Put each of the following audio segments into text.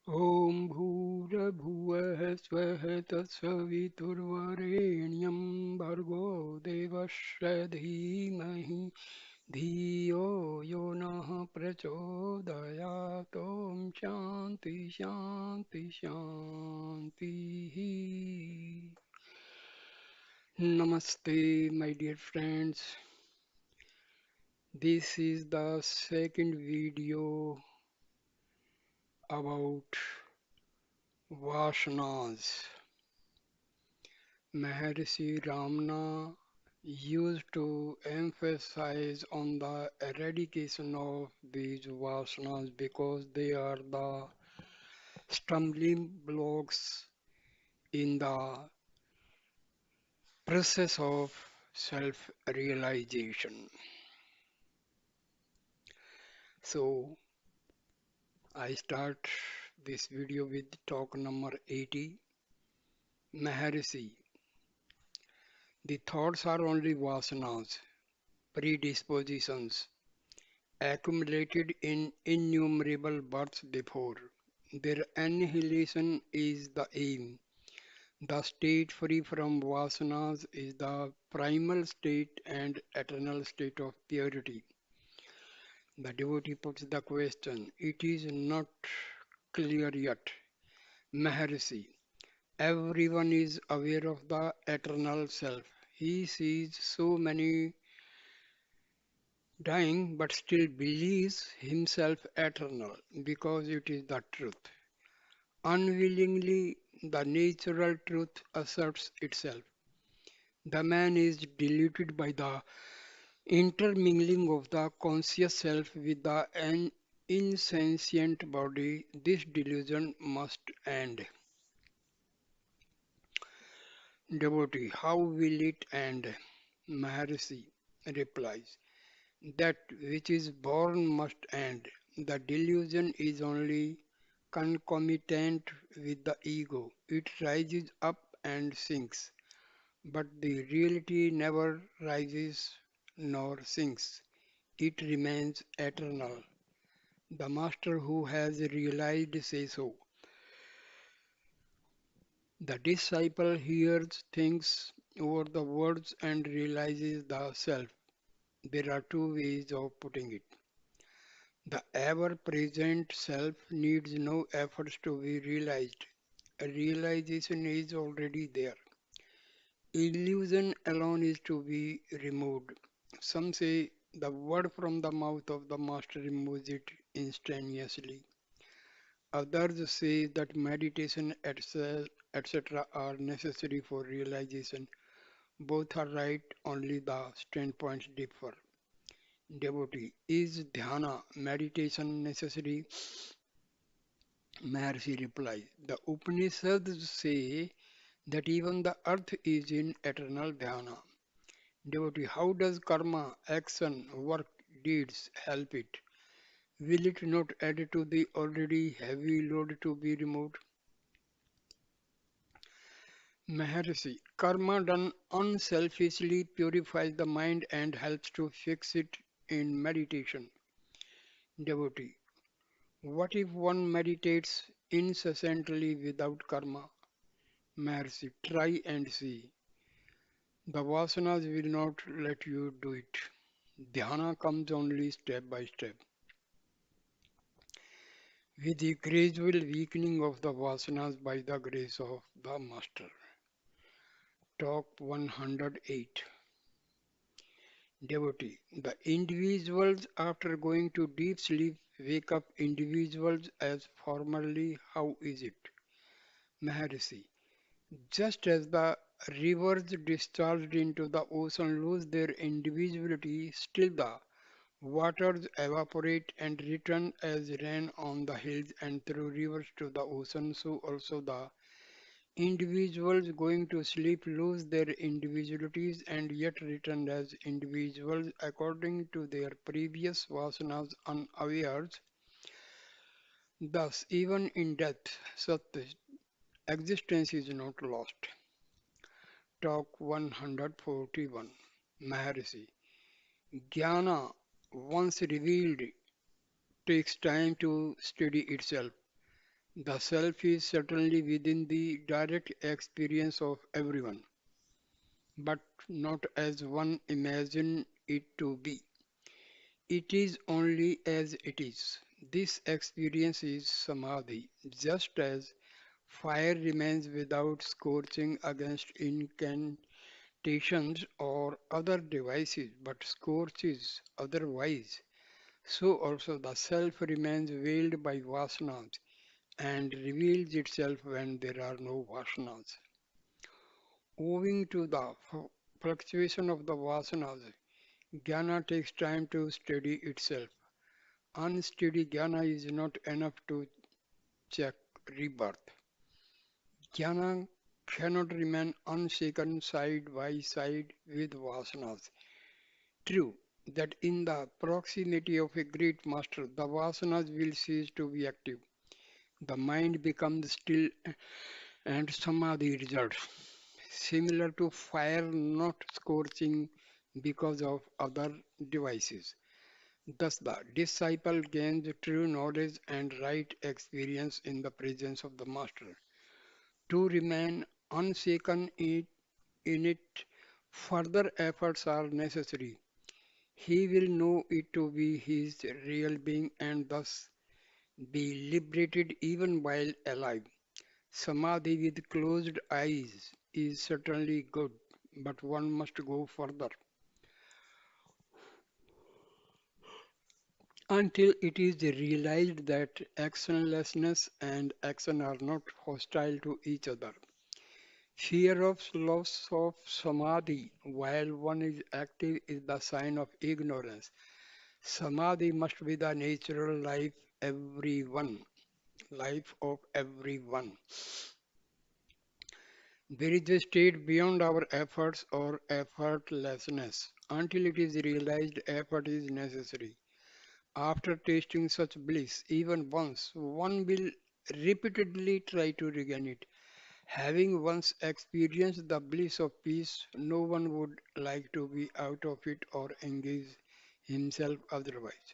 ॐ भूर्भुवः स्वः तत्सवितुर्वरेण्यं भर्गो देवस्य धीमहि धियो यो नः प्रचोदयात् ॐ शान्ति शान्ति शान्तिः. Namaste, my dear friends. This is the second video about Vasanas. Maharishi Ramana used to emphasize on the eradication of these vasanas because they are the stumbling blocks in the process of self-realization. So I start this video with talk number 80. Maharishi, the thoughts are only vasanas, predispositions accumulated in innumerable births before. Their annihilation is the aim. The state free from vasanas is the primal state and eternal state of purity. The devotee puts the question, it is not clear yet. Maharishi, everyone is aware of the eternal self. He sees so many dying but still believes himself eternal because it is the truth. Unwillingly, the natural truth asserts itself. The man is deluded by the intermingling of the conscious self with the insentient body. This delusion must end. Devotee, how will it end? Maharishi replies, that which is born must end. The delusion is only concomitant with the ego. It rises up and sinks. But the reality never rises nor sinks. It remains eternal. The master who has realized says so. The disciple hears, thinks over the words and realizes the self. There are two ways of putting it. The ever-present self needs no efforts to be realized. A realization is already there. Illusion alone is to be removed. Some say the word from the mouth of the master removes it instantaneously. Others say that meditation, etc., are necessary for realization. Both are right, only the standpoints differ. Devotee, is dhyana, meditation necessary? Maharshi replies, the Upanishads say that even the earth is in eternal dhyana. Devotee, how does karma, action, work, deeds help it? Will it not add to the already heavy load to be removed? Maharishi, karma done unselfishly purifies the mind and helps to fix it in meditation. Devotee, what if one meditates incessantly without karma? Maharishi, try and see. The vasanas will not let you do it. Dhyana comes only step by step. With the gradual weakening of the vasanas by the grace of the Master. Talk 108. Devotee. The individuals after going to deep sleep wake up individuals as formerly. How is it? Maharishi. Just as the rivers discharged into the ocean lose their individuality, still the waters evaporate and return as rain on the hills and through rivers to the ocean, so also the individuals going to sleep lose their individualities and yet return as individuals according to their previous vasanas unawares. Thus, even in death, such existence is not lost. Talk 141. Maharishi. Jnana, once revealed, takes time to steady itself. The self is certainly within the direct experience of everyone, but not as one imagines it to be. It is only as it is. This experience is samadhi, just as fire remains without scorching against incantations or other devices, but scorches otherwise. So also the self remains veiled by vasanas and reveals itself when there are no vasanas. Owing to the fluctuation of the vasanas, jnana takes time to steady itself. Unsteady jnana is not enough to check rebirth. Jnana cannot remain unshaken side by side with vasanas. True that in the proximity of a great master, the vasanas will cease to be active. The mind becomes still and samadhi results. Similar to fire not scorching because of other devices. Thus, the disciple gains true knowledge and right experience in the presence of the master. To remain unshaken in it, further efforts are necessary. He will know it to be his real being and thus be liberated even while alive. Samadhi with closed eyes is certainly good, but one must go further until it is realized that actionlessness and action are not hostile to each other. Fear of loss of samadhi while one is active is the sign of ignorance. Samadhi must be the natural life of everyone. There is a state beyond our efforts or effortlessness. Until it is realized, effort is necessary. After tasting such bliss, even once, one will repeatedly try to regain it. Having once experienced the bliss of peace, no one would like to be out of it or engage himself otherwise.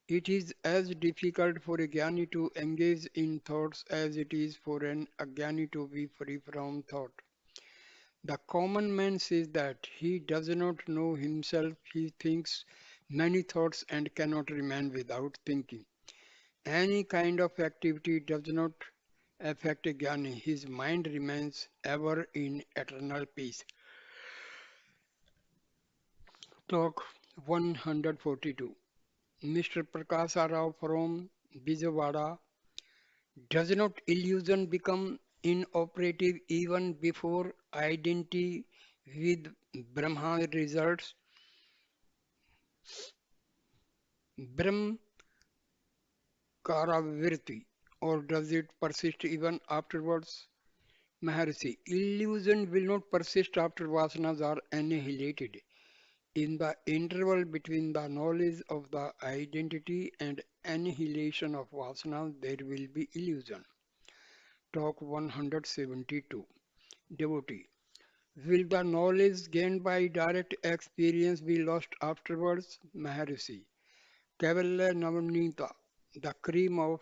It is as difficult for a jnani to engage in thoughts as it is for an ajnani to be free from thought. The common man says that he does not know himself, he thinks many thoughts and cannot remain without thinking. Any kind of activity does not affect a jnani, his mind remains ever in eternal peace. Talk 142. Mr. Prakasa Rao from Bijawada, does not illusion become inoperative even before identity with Brahma results? Brahmkaravirti, or does it persist even afterwards? Maharshi, illusion will not persist after vasanas are annihilated. In the interval between the knowledge of the identity and annihilation of vasanas, there will be illusion. Talk 172. Devotee. Will the knowledge gained by direct experience be lost afterwards? Maharishi. Kavalla Navnita, the cream of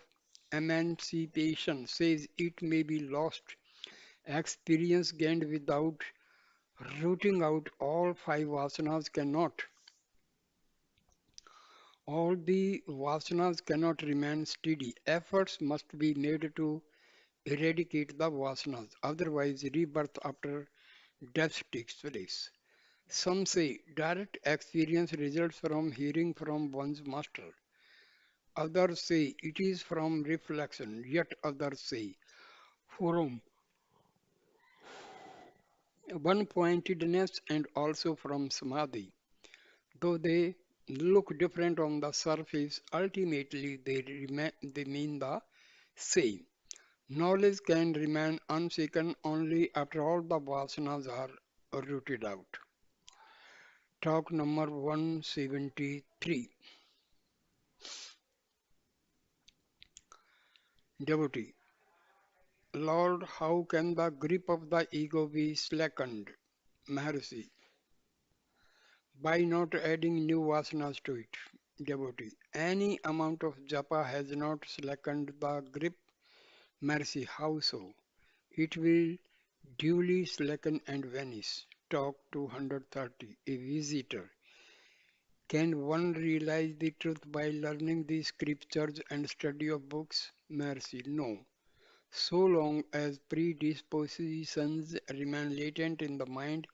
emancipation, says it may be lost. Experience gained without rooting out all five vasanas cannot. All the vasanas cannot remain steady. Efforts must be made to eradicate the vasanas, otherwise rebirth after death takes place. Some say direct experience results from hearing from one's master. Others say it is from reflection, yet others say from one-pointedness and also from samadhi. Though they look different on the surface, ultimately they mean the same. Knowledge can remain unshaken only after all the vasanas are rooted out. Talk number 173. Devotee. Lord, how can the grip of the ego be slackened? Maharshi. By not adding new vasanas to it. Devotee. Any amount of japa has not slackened the grip. Mercy, how so? It will duly slacken and vanish. Talk 230. A visitor. Can one realize the truth by learning the scriptures and study of books? Mercy, no. So long as predispositions remain latent in the mind,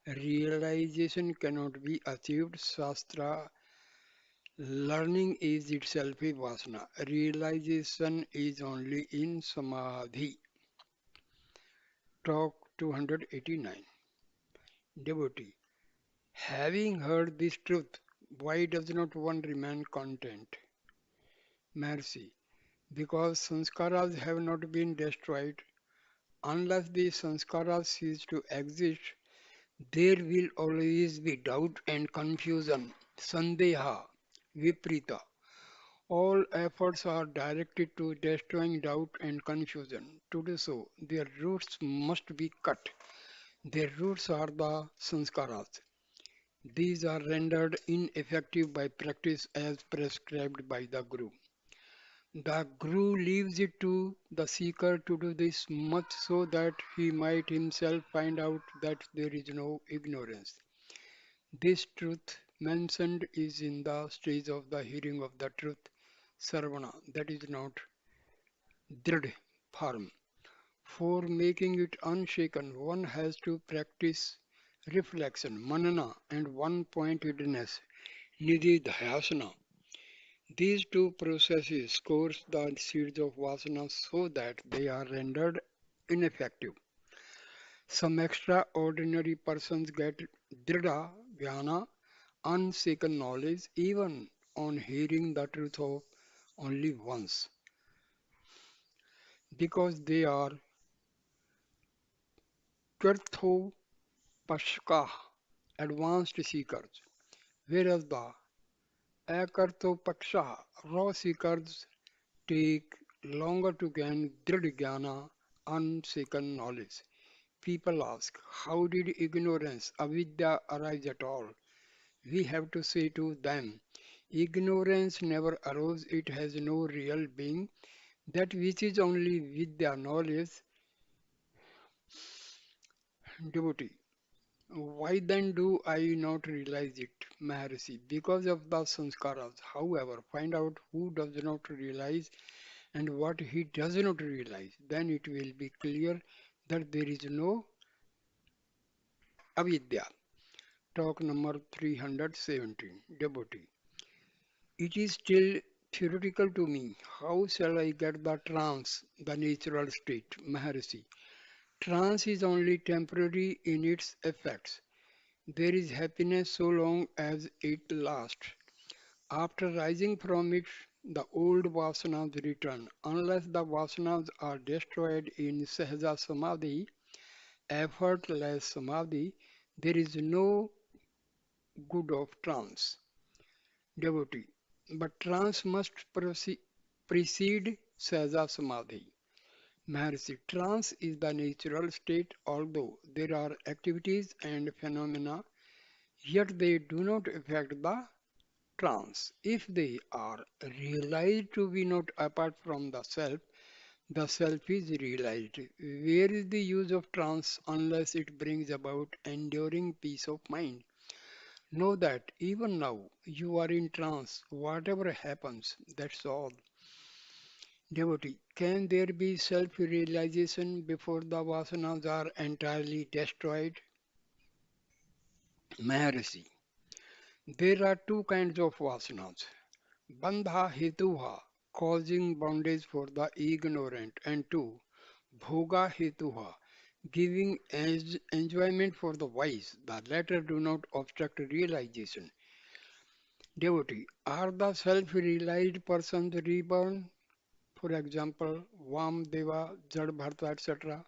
realization cannot be achieved. Shastra learning is itself a vasana. Realization is only in samadhi. Talk 289. Devotee. Having heard this truth, why does not one remain content? Mercy. Because sanskaras have not been destroyed. Unless the sanskaras cease to exist, there will always be doubt and confusion. Sandeha, Viprita. All efforts are directed to destroying doubt and confusion. To do so, their roots must be cut. Their roots are the sanskaras. These are rendered ineffective by practice as prescribed by the Guru. The Guru leaves it to the seeker to do this much so that he might himself find out that there is no ignorance. This truth mentioned is in the stage of the hearing of the truth, sarvana, that is not drid, firm. For making it unshaken, one has to practice reflection, manana, and one-pointedness, nididhyasana. These two processes course the seeds of vasana so that they are rendered ineffective. Some extraordinary persons get drida, jnana, unshaken knowledge even on hearing the truth of only once because they are Karthopashka, advanced seekers, whereas the Akarthopaksha, raw seekers, take longer to gain Dridhyana, unshaken knowledge. People ask, how did ignorance, avidya, arise at all? We have to say to them, ignorance never arose, it has no real being. That which is only vidya, knowledge, devotee. Why then do I not realize it, Maharshi? Because of the sanskaras. However, find out who does not realize and what he does not realize. Then it will be clear that there is no avidya. Talk number 317. Devotee. It is still theoretical to me. How shall I get the trance, the natural state, Maharshi? Trance is only temporary in its effects. There is happiness so long as it lasts. After rising from it, the old vasanas return. Unless the vasanas are destroyed in Sahaja Samadhi, effortless Samadhi, there is no good of trance, devotee. But trance must precede Sahaja Samadhi. Maharshi, trance is the natural state, although there are activities and phenomena, yet they do not affect the trance. If they are realized to be not apart from the self is realized. Where is the use of trance unless it brings about enduring peace of mind? Know that even now you are in trance, whatever happens, that's all. Devotee, can there be self realization before the vasanas are entirely destroyed? Maharshi, there are two kinds of vasanas. Bandha hetuh, causing bondage for the ignorant, and two, bhoga hetuh, giving enjoyment for the wise. The latter do not obstruct realization. Devotee, are the self-realized persons reborn? For example, Vamdeva, Jadbharta, etc.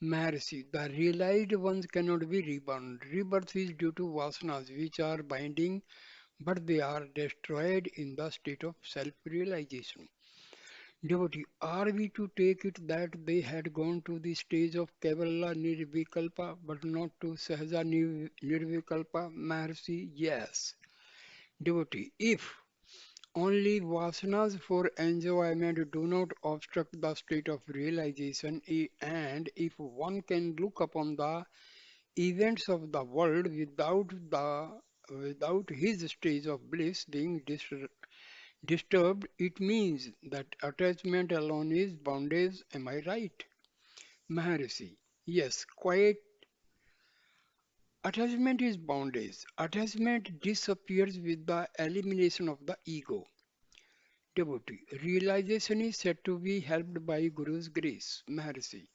Maharshi, the realized ones cannot be reborn. Rebirth is due to vasanas which are binding, but they are destroyed in the state of self-realization. Devotee, are we to take it that they had gone to the stage of Kevala Nirvikalpa but not to Sahaja Nirvikalpa? Maharshi, yes. Devotee, if Only vasanas for enjoyment do not obstruct the state of realization, and if one can look upon the events of the world without his stage of bliss being disturbed, it means that attachment alone is bondage. Am I right? Maharishi. Yes, quite. Attachment is bondage. Attachment disappears with the elimination of the ego. Devotee. Realization is said to be helped by Guru's grace. Maharishi.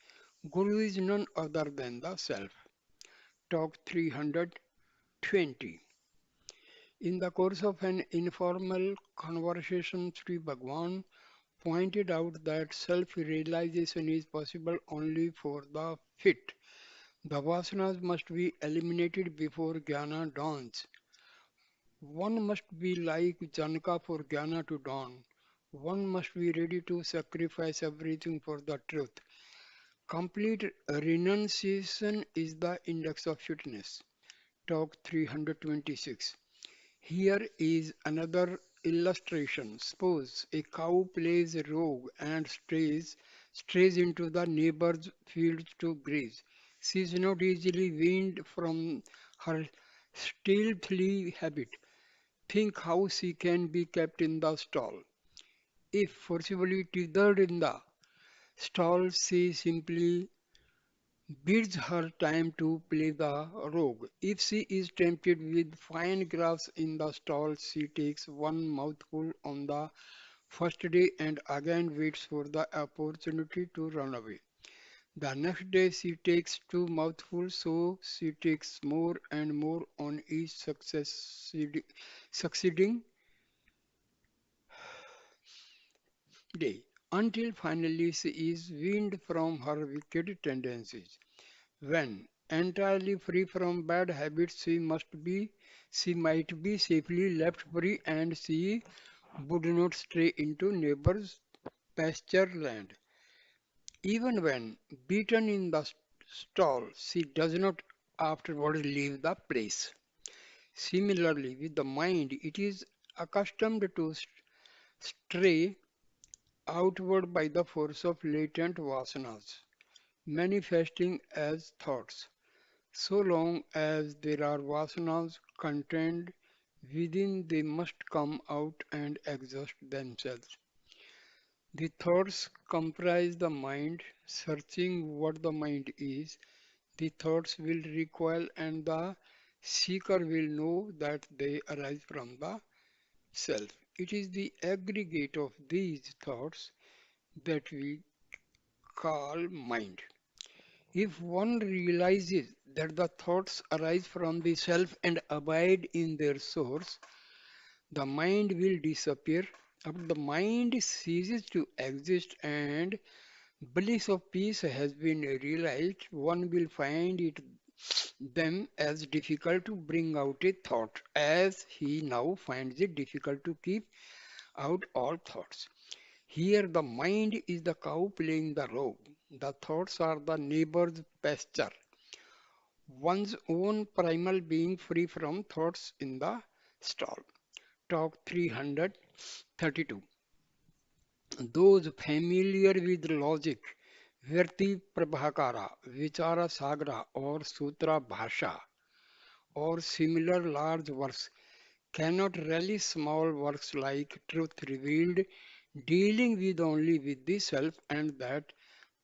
Guru is none other than the Self. Talk 320. In the course of an informal conversation, Sri Bhagavan pointed out that self-realization is possible only for the fit. The vasanas must be eliminated before jnana dawns. One must be like Janaka for jnana to dawn. One must be ready to sacrifice everything for the truth. Complete renunciation is the index of fitness. Talk 326. Here is another illustration. Suppose a cow plays a rogue and strays into the neighbor's field to graze. She is not easily weaned from her stealthy habit. Think how she can be kept in the stall. If forcibly tethered in the stall, she simply bids her time to play the rogue. If she is tempted with fine grass in the stall, she takes one mouthful on the first day and again waits for the opportunity to run away. The next day she takes two mouthfuls, so she takes more and more on each succeeding day, until finally she is weaned from her wicked tendencies. When entirely free from bad habits, she might be safely left free and she would not stray into neighbor's pasture land. Even when beaten in the stall, she does not afterward leave the place. Similarly, with the mind, it is accustomed to stray outward by the force of latent vasanas, manifesting as thoughts. So long as there are vasanas contained within, they must come out and exhaust themselves. The thoughts comprise the mind. Searching what the mind is, the thoughts will recoil and the seeker will know that they arise from the self. It is the aggregate of these thoughts that we call mind. If one realizes that the thoughts arise from the self and abide in their source, the mind will disappear. After the mind ceases to exist and bliss of peace has been realized, one will find it them as difficult to bring out a thought, as he now finds it difficult to keep out all thoughts. Here the mind is the cow playing the rogue. The thoughts are the neighbor's pasture. One's own primal being free from thoughts in the stall. Talk 332. Those familiar with logic, Virti Prabhakara, Vichara Sagra or Sutra Bhasha or similar large works cannot relish small works like Truth Revealed, dealing with only with the self and that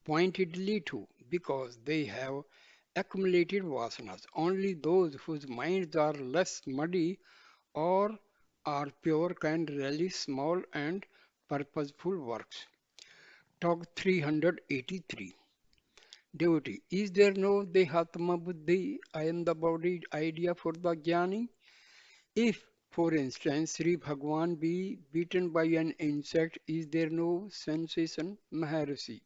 pointedly too, because they have accumulated vasanas. Only those whose minds are less muddy or are pure can relish small and purposeful works. Talk 383. Devotee, is there no Dehatma Buddhi, I am the body idea for the Jnani? If, for instance, Sri Bhagwan be beaten by an insect, is there no sensation? Maharishi.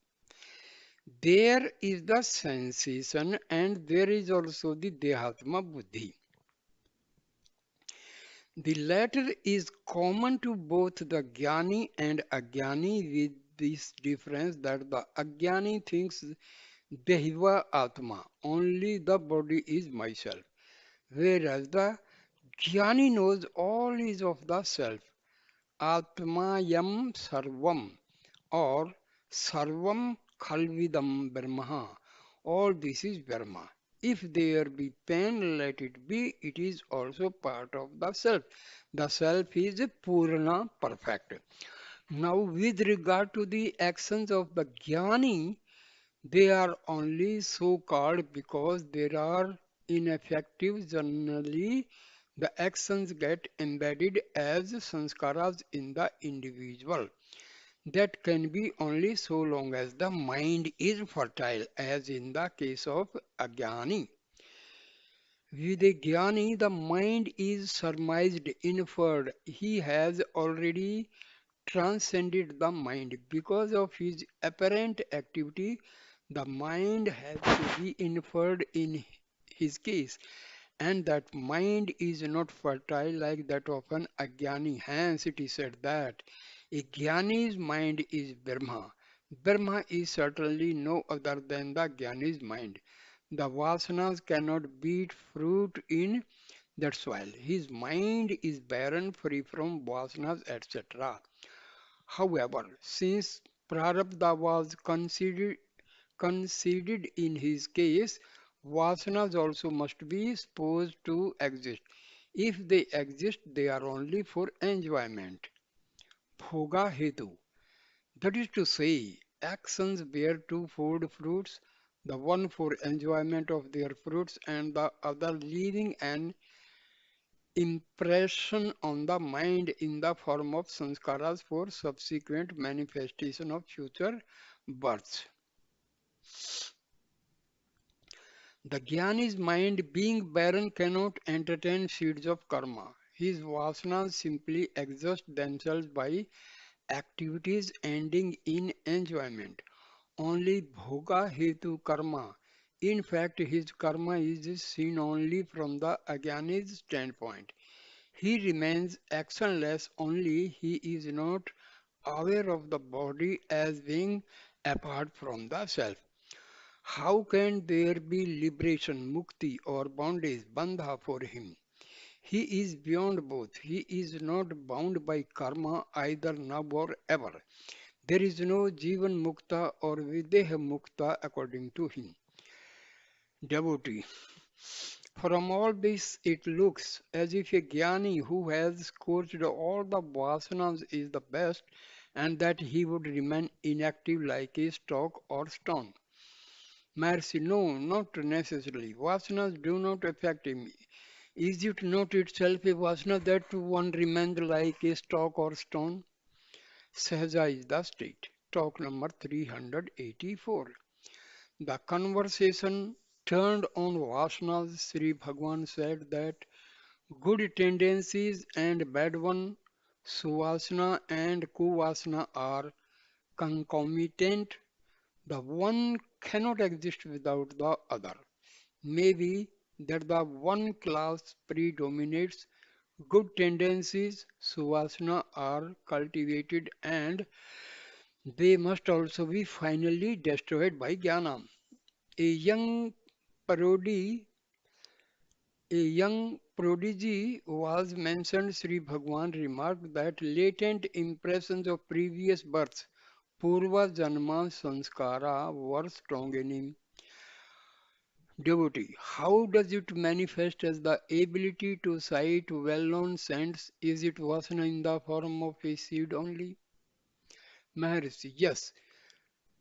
There is the sensation and there is also the Dehatma Buddhi. The latter is common to both the Jnani and Ajnani with this difference that the Ajnani thinks Dehiva Atma, only the body is myself, whereas the Jnani knows all is of the self. Atmayam Sarvam or Sarvam Khalvidam Brahma. All this is Brahma. If there be pain, let it be. It is also part of the self. The self is Purna, perfect. Now, with regard to the actions of the Jnani, they are only so called because they are ineffective. Generally, the actions get embedded as sanskaras in the individual. That can be only so long as the mind is fertile, as in the case of Ajnani. With a Jnani, the mind is surmised, inferred. He has already transcended the mind. Because of his apparent activity, the mind has to be inferred in his case, and that mind is not fertile like that of an Ajnani. Hence, it is said that a Jnani's mind is Brahma. Brahma is certainly no other than the Jnani's mind. The Vasanas cannot beat fruit in that soil. His mind is barren, free from Vasanas, etc. However, since Prarabdha was conceded in his case, Vasanas also must be supposed to exist. If they exist, they are only for enjoyment. Bhoga hetuh. That is to say, actions bear twofold fruits, the one for enjoyment of their fruits and the other leaving an impression on the mind in the form of sanskaras for subsequent manifestation of future births. The Jnani's mind, being barren, cannot entertain seeds of karma. His vasanas simply exhaust themselves by activities ending in enjoyment. Only bhoga hetu karma. In fact, his karma is seen only from the Ajnani's standpoint. He remains actionless, only he is not aware of the body as being apart from the self. How can there be liberation, mukti, or bondage, bandha for him? He is beyond both. He is not bound by karma either now or ever. There is no jivan mukta or videha mukta according to him. Devotee. From all this, it looks as if a jnani who has scorched all the vasanas is the best, and that he would remain inactive like a stalk or stone. Mercy, no, not necessarily. Vasanas do not affect him. Is it not itself a vasana that one remains like a stalk or stone? Sahaja is the state. Talk number 384. The conversation turned on vasanas. Sri Bhagavan said that good tendencies and bad one, suvasana and kuvasana are concomitant. The one cannot exist without the other. Maybe that the one class predominates, good tendencies, suvasana are cultivated and they must also be finally destroyed by jnana. A young parody A young prodigy was mentioned. Sri Bhagwan remarked that latent impressions of previous births, Purva Janma Sanskara, were strong in him. Devotee, how does it manifest as the ability to sight well-known scents? Is it vasana in the form of a seed only? Maharishi, yes.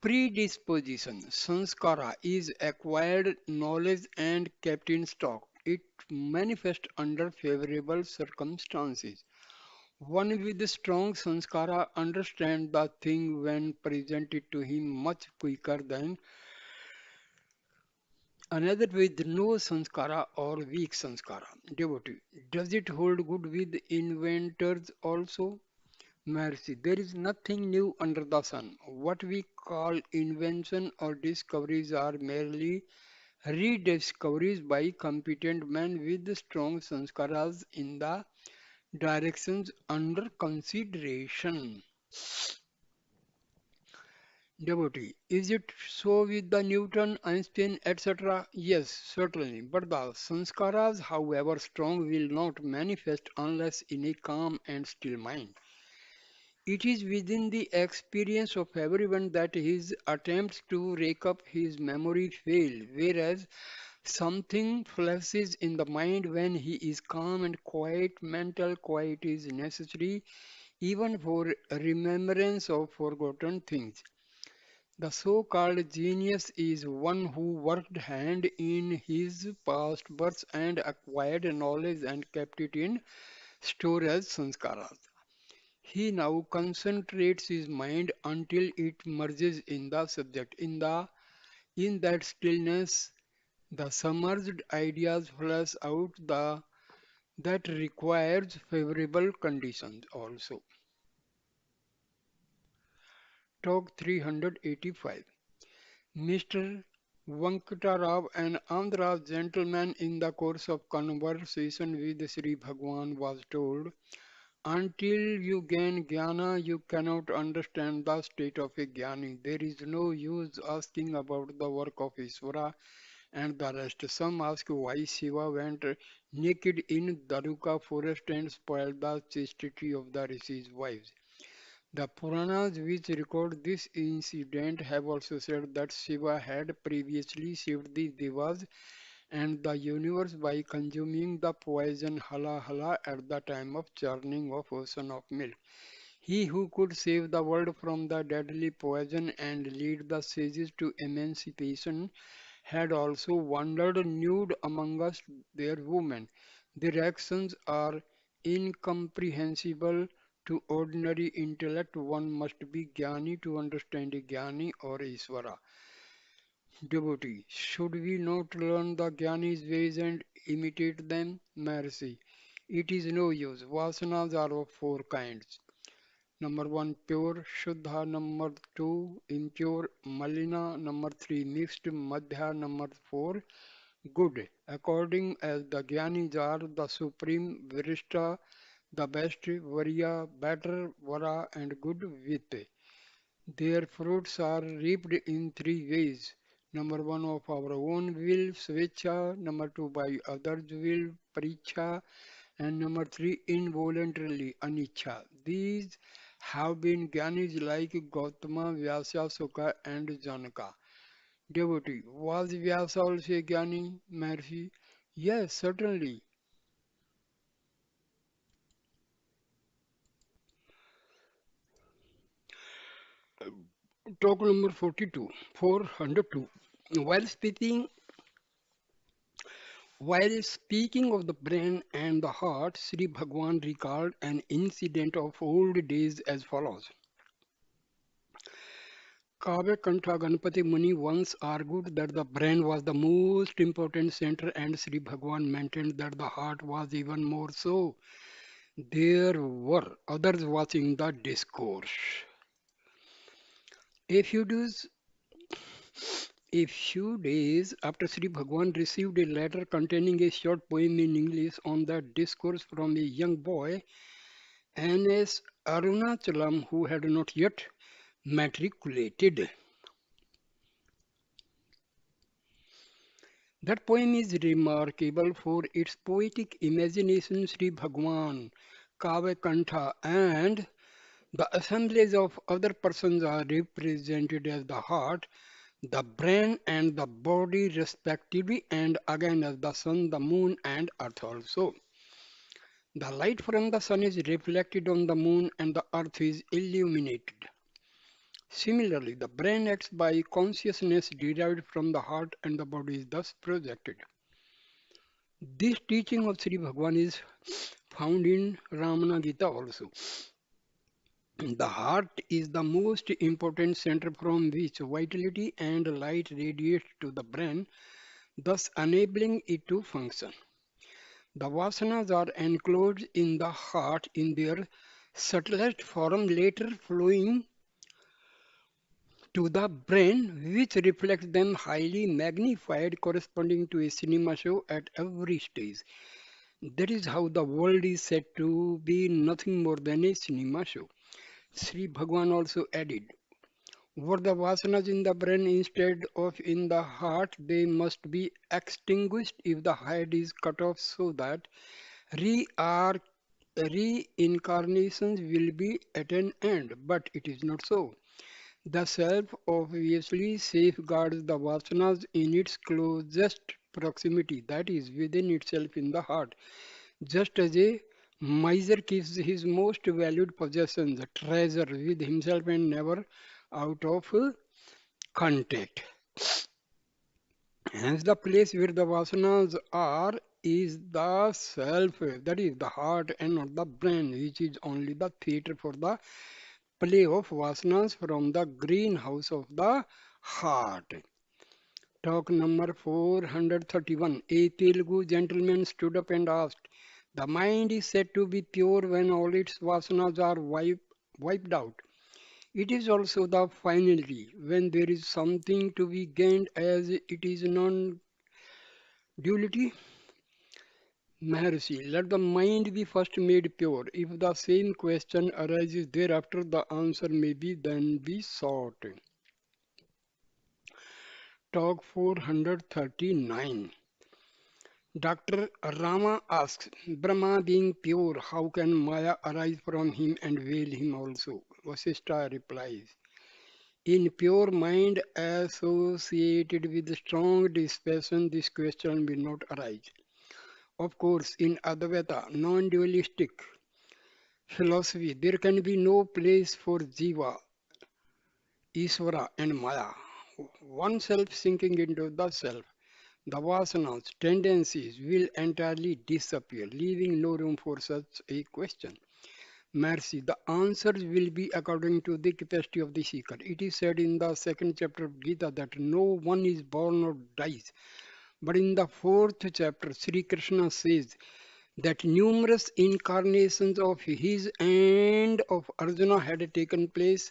Predisposition, sanskara, is acquired knowledge and kept in stock. It manifests under favorable circumstances. One with strong sanskara understands the thing when presented to him much quicker than another with no sanskara or weak sanskara. Devotee, does it hold good with inventors also? Mercy, there is nothing new under the sun. What we call invention or discoveries are merely rediscoveries by competent men with strong sanskaras in the directions under consideration. Devotee, is it so with the Newton, Einstein, etc.? Yes, certainly. But the sanskaras, however strong, will not manifest unless in a calm and still mind. It is within the experience of everyone that his attempts to rake up his memory fail, whereas something flashes in the mind when he is calm and quiet. Mental quiet is necessary even for remembrance of forgotten things. The so-called genius is one who worked hand in his past births and acquired knowledge and kept it in store as sanskaras. He now concentrates his mind until it merges in the subject. In that stillness, the submerged ideas flush out that requires favorable conditions also. Talk 385. Mr. Vankatarao, an Andhra gentleman in the course of conversation with Sri Bhagwan was told, until you gain jnana, you cannot understand the state of a jnani. There is no use asking about the work of Ishvara and the rest. Some ask why Shiva went naked in Daruka forest and spoiled the chastity of the rishis' wives. The Puranas which record this incident have also said that Shiva had previously saved the Devas and the universe by consuming the poison hala hala at the time of churning of ocean of milk. He who could save the world from the deadly poison and lead the sages to emancipation had also wandered nude among us, their women. Their actions are incomprehensible to ordinary intellect. One must be jnani to understand a jnani or Isvara. Devotee, should we not learn the jnani's ways and imitate them? Mercy. It is no use. Vasanas are of four kinds. Number one, pure, Shuddha. Number two, impure, Malina. Number three, mixed, Madhya. Number four, good. According as the Jnanis are the supreme, Virishta, the best, Varya, better, Vara, and good with. Their fruits are reaped in three ways. Number one, of our own will, Svecha. Number two, by others' will, Paricha. And number three, involuntarily, Anicca. These have been Gyanis like Gautama, Vyasa, Sukha, and Janaka. Devotee, was Vyasa also a Gyani? Mercy? Yes, certainly. Talk number 42, 402. While speaking, while speaking of the brain and the heart, Sri Bhagwan recalled an incident of old days as follows. Kavya Ganpati Muni once argued that the brain was the most important center, and Sri Bhagwan maintained that the heart was even more so. There were others watching the discourse. A few days, a few days after Sri Bhagwan received a letter containing a short poem in English on the discourse from a young boy, N.S. Arunachalam, who had not yet matriculated. That poem is remarkable for its poetic imagination. Sri Bhagwan, Kavya Kantha, and the assemblage of other persons are represented as the heart, the brain, and the body, respectively, and again as the sun, the moon, and earth also. The light from the sun is reflected on the moon, and the earth is illuminated. Similarly, the brain acts by consciousness derived from the heart, and the body is thus projected. This teaching of Sri Bhagwan is found in Ramana Gita also. The heart is the most important center from which vitality and light radiate to the brain, thus enabling it to function. The vasanas are enclosed in the heart in their subtlest form, later flowing to the brain, which reflects them highly magnified, corresponding to a cinema show at every stage. That is how the world is said to be nothing more than a cinema show. Sri Bhagwan also added, were the vasanas in the brain instead of in the heart, they must be extinguished if the head is cut off so that reincarnations will be at an end, but it is not so. The self obviously safeguards the vasanas in its closest proximity, that is, within itself in the heart. Just as a miser keeps his most valued possessions, treasure, with himself and never out of contact. Hence, the place where the vasanas are is the self, that is the heart, and not the brain, which is only the theatre for the play of vasanas from the greenhouse of the heart. Talk number 431. A Telugu gentleman stood up and asked, the mind is said to be pure when all its vasanas are wiped out. It is also the finality, when there is something to be gained as it is non duality. Maharshi, let the mind be first made pure. If the same question arises thereafter, the answer may be then be sought. Talk 439. Dr. Rama asks, Brahma being pure, how can Maya arise from him and veil him also? Vasishtha replies, in pure mind associated with strong dispassion, this question will not arise. Of course, in Advaita, non-dualistic philosophy, there can be no place for Jiva, Isvara and Maya. One self sinking into the self, the vasanas, tendencies will entirely disappear, leaving no room for such a question. Mercy, the answers will be according to the capacity of the seeker. It is said in the second chapter of Gita that no one is born or dies. But in the fourth chapter, Sri Krishna says that numerous incarnations of his and of Arjuna had taken place,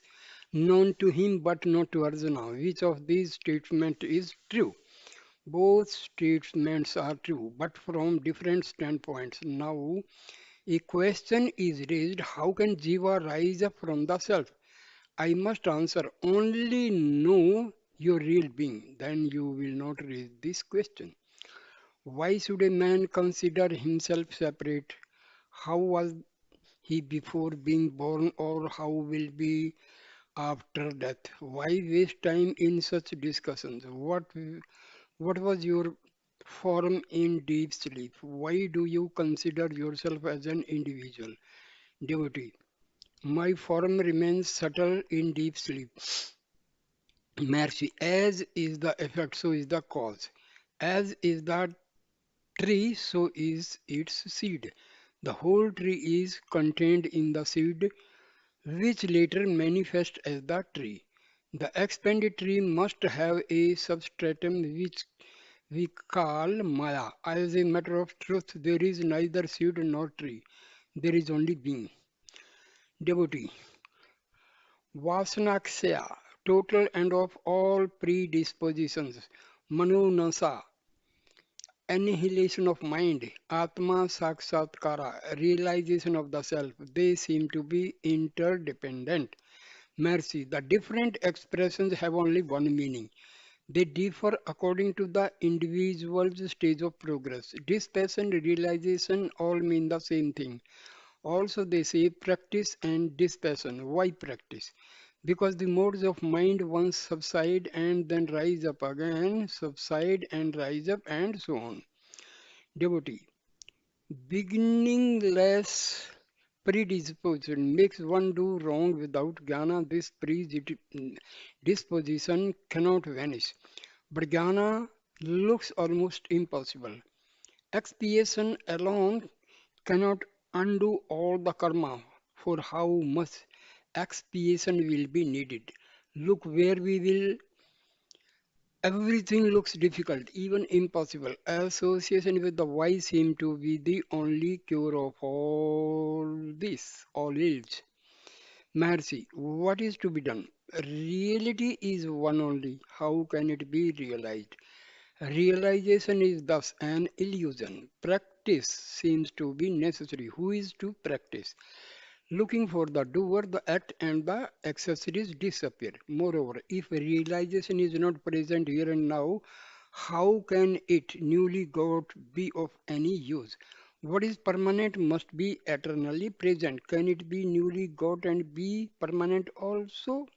known to him but not to Arjuna. Which of these statements is true? Both statements are true, but from different standpoints. Now, a question is raised, how can Jiva rise up from the self? I must answer, only know your real being, then you will not raise this question. Why should a man consider himself separate? How was he before being born, or how will be after death? Why waste time in such discussions? What was your form in deep sleep? Why do you consider yourself as an individual? Devotee, my form remains subtle in deep sleep. Mercy, as is the effect, so is the cause. As is the tree, so is its seed. The whole tree is contained in the seed, which later manifests as the tree. The expanded tree must have a substratum which we call Maya. As a matter of truth, there is neither seed nor tree. There is only being. Devotee. Vasanaksaya, total end of all predispositions. Manonasa, annihilation of mind. Atma Sakshatkara, realization of the self. They seem to be interdependent. Mercy, the different expressions have only one meaning. They differ according to the individual's stage of progress. Dispassion, realization all mean the same thing. Also, they say practice and dispassion. Why practice? Because the modes of mind once subside and then rise up again, subside and rise up, and so on. Devotee, beginningless predisposition makes one do wrong without jnana. This predisposition cannot vanish. But jnana looks almost impossible. Expiation alone cannot undo all the karma, for how much expiation will be needed. Look where we will. Everything looks difficult, even impossible. Association with the wise seem to be the only cure of all this, all ills. Mercy, what is to be done? Reality is one only. How can it be realized? Realization is thus an illusion. Practice seems to be necessary. Who is to practice? Looking for the doer, the act and the accessories disappear. Moreover, if realization is not present here and now, how can it newly got be of any use? What is permanent must be eternally present. Can it be newly got and be permanent also?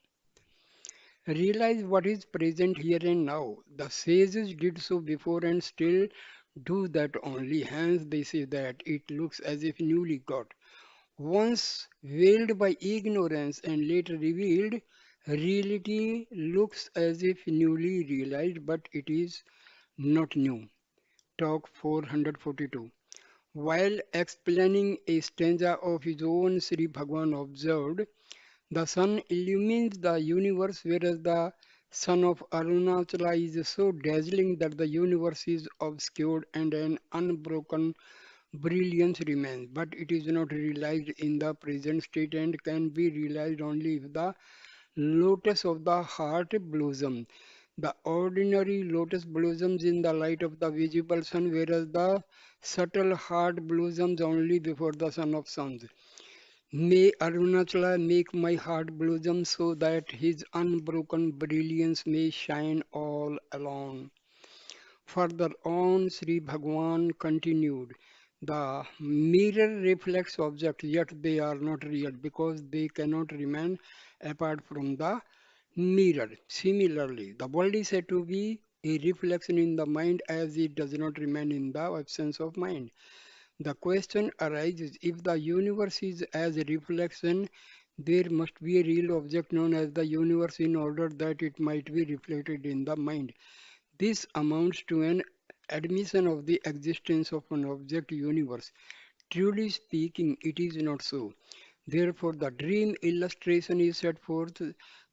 Realize what is present here and now. The sages did so before and still do that only. Hence, they say that it looks as if newly got. Once veiled by ignorance and later revealed, reality looks as if newly realized, but it is not new. Talk 442. While explaining a stanza of his own, Sri Bhagavan observed, the sun illumines the universe, whereas the sun of Arunachala is so dazzling that the universe is obscured and an unbroken brilliance remains. But it is not realized in the present state and can be realized only if the lotus of the heart blossoms. The ordinary lotus blossoms in the light of the visible sun, whereas the subtle heart blossoms only before the sun of suns. May Arunachala make my heart blossom so that his unbroken brilliance may shine all alone. Further on, Sri Bhagavan continued, the mirror reflects objects, yet they are not real because they cannot remain apart from the mirror. Similarly, the world is said to be a reflection in the mind as it does not remain in the absence of mind. The question arises if the universe is as a reflection, there must be a real object known as the universe in order that it might be reflected in the mind. This amounts to an admission of the existence of an object universe. Truly speaking, it is not so. Therefore, the dream illustration is set forth.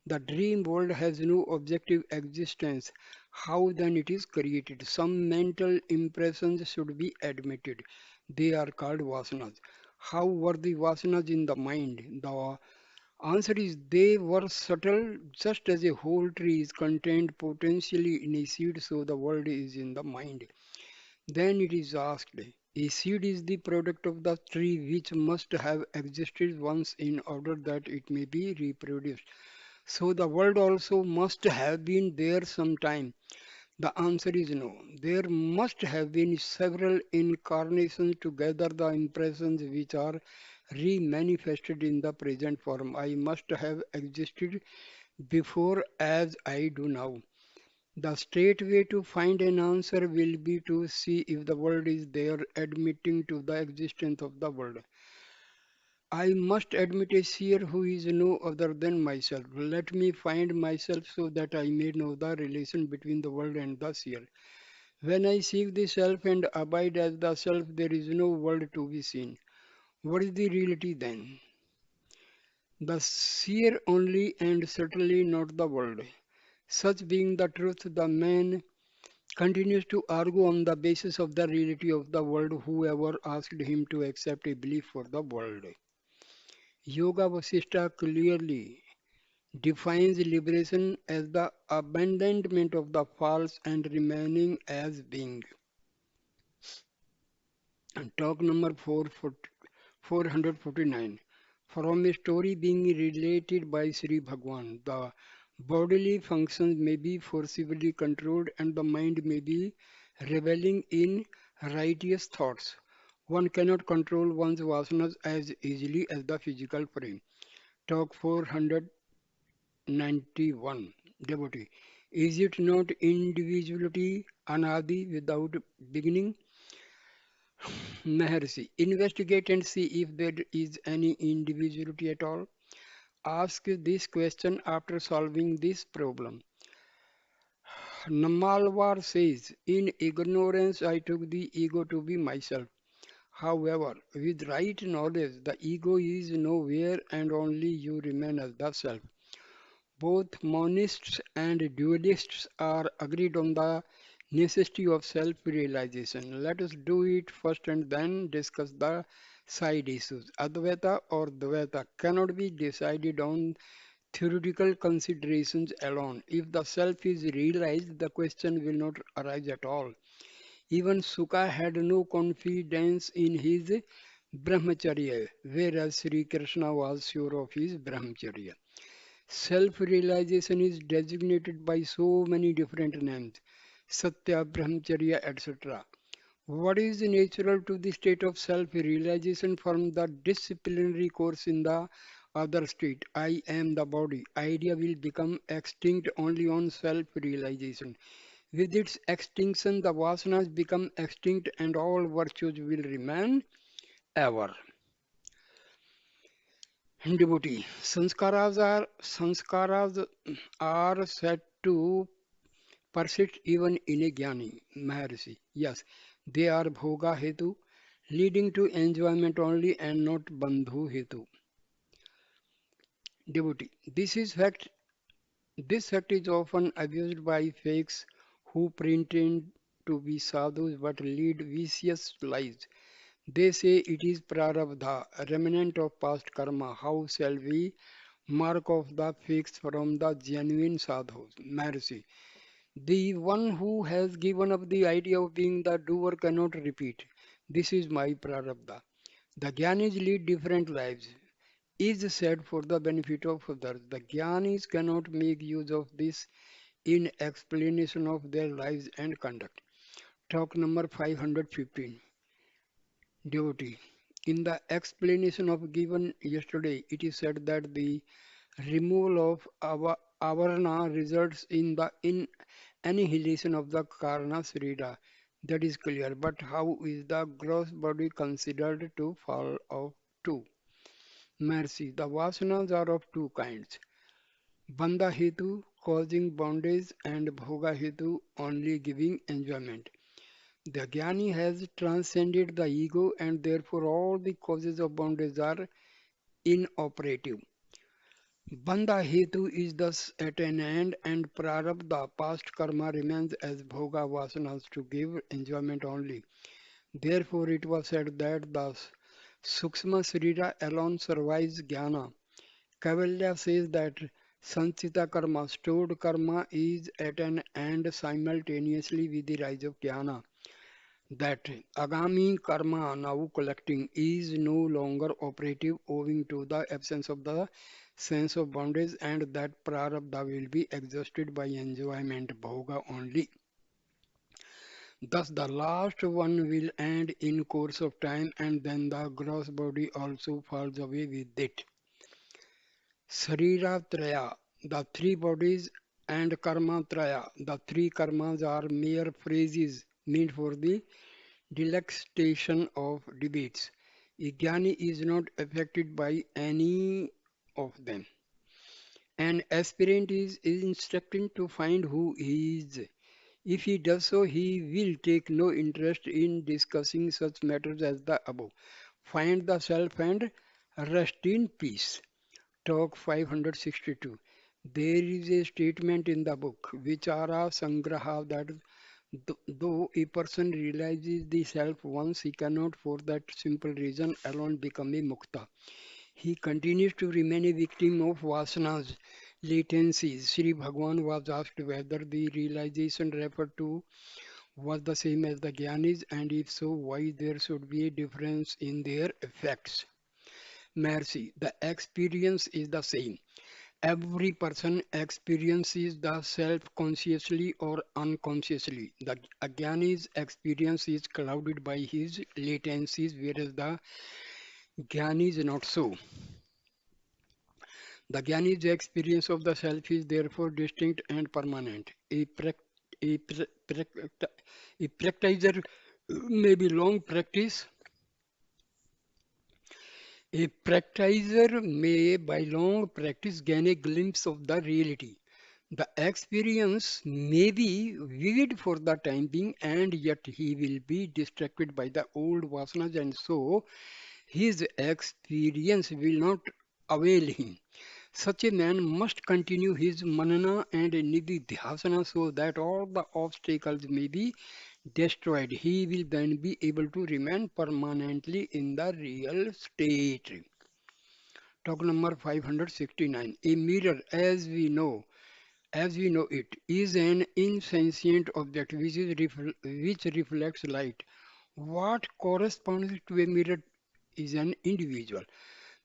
The dream world has no objective existence. How then it is created? Some mental impressions should be admitted. They are called vasanas. How were the vasanas in the mind? The answer is they were subtle, just as a whole tree is contained potentially in a seed, so the world is in the mind. Then it is asked, a seed is the product of the tree which must have existed once in order that it may be reproduced. So the world also must have been there sometime. The answer is no. There must have been several incarnations to gather the impressions which are re-manifested in the present form. I must have existed before as I do now. The straight way to find an answer will be to see if the world is there, admitting to the existence of the world. I must admit a seer who is no other than myself. Let me find myself so that I may know the relation between the world and the seer. When I seek the self and abide as the self, there is no world to be seen. What is the reality then? The seer only and certainly not the world. Such being the truth, the man continues to argue on the basis of the reality of the world. Whoever asked him to accept a belief for the world. Yoga Vasishtha clearly defines liberation as the abandonment of the false and remaining as being. Talk number 449. From a story being related by Sri Bhagwan, the bodily functions may be forcibly controlled and the mind may be reveling in righteous thoughts. One cannot control one's vasanas as easily as the physical frame. Talk 491. Devotee. Is it not individuality anadi without beginning? Maharshi, investigate and see if there is any individuality at all. Ask this question after solving this problem. Namalwar says, in ignorance I took the ego to be myself. However, with right knowledge, the ego is nowhere and only you remain as the self. Both monists and dualists are agreed on the necessity of self-realization. Let us do it first and then discuss the side issues. Advaita or Dvaita cannot be decided on theoretical considerations alone. If the self is realized, the question will not arise at all. Even Sukha had no confidence in his brahmacharya, whereas Sri Krishna was sure of his brahmacharya. Self-realization is designated by so many different names, Satya, Brahmacharya, etc. What is natural to the state of self-realization from the disciplinary course in the other state? I am the body. Idea will become extinct only on self-realization. With its extinction, the vasanas become extinct and all virtues will remain ever. Devotee, sanskaras are said to persist even in a jnani, Maharshi. Yes, they are bhoga hetuh, leading to enjoyment only and not bandhu hetuh. Devotee, this fact is often abused by fakes who pretend to be sadhus but lead vicious lives. They say it is prarabdha, a remnant of past karma. How shall we mark off the fakes from the genuine sadhus? Mercy. The one who has given up the idea of being the doer cannot repeat. This is my prarabdha. The Gyanis lead different lives, is said for the benefit of others. The Gyanis cannot make use of this in explanation of their lives and conduct. Talk number 515. Devotee. In the explanation of given yesterday, it is said that the removal of avarna results in the annihilation of the karna srira. That is clear. But how is the gross body considered to fall off too? Mercy. The vasanas are of two kinds. Bandha hetu causing bondage and bhoga hetu only giving enjoyment. The Jnani has transcended the ego and therefore all the causes of bondage are inoperative. Bandha hetu is thus at an end and prarabdha past karma remains as bhoga vasanas to give enjoyment only. Therefore it was said that the Suksma Srira alone survives jnana. Kavalya says that Sanchita karma, stored karma, is at an end simultaneously with the rise of jnana. That agami karma now collecting is no longer operative owing to the absence of the sense of bondage and that prarabdha will be exhausted by enjoyment bhoga only. Thus the last one will end in course of time and then the gross body also falls away with it. Sarira Traya, the three bodies, and Karma Traya, the three karmas are mere phrases meant for the delectation of debates. A jnani is not affected by any of them. An aspirant is instructed to find who he is. If he does so, he will take no interest in discussing such matters as the above. Find the self and rest in peace. Talk 562. There is a statement in the book, Vichara Sangraha, that though a person realizes the self once, he cannot for that simple reason alone become a mukta. He continues to remain a victim of vasanas, latencies. Sri Bhagavan was asked whether the realization referred to was the same as the jnanis and if so, why there should be a difference in their effects. Mercy, the experience is the same. Every person experiences the self consciously or unconsciously. The Ajnani's experience is clouded by his latencies, whereas the Jnani is not so. The Jnani's experience of the self is therefore distinct and permanent. A, a practitioner may be long practice. A practitioner may, by long practice, gain a glimpse of the reality. The experience may be vivid for the time being, and yet he will be distracted by the old vasanas, and so his experience will not avail him. Such a man must continue his manana and nididhyasana so that all the obstacles may be destroyed. He will then be able to remain permanently in the real state. Talk number 569. A mirror, as we know it, is an insentient object which reflects light. What corresponds to a mirror is an individual.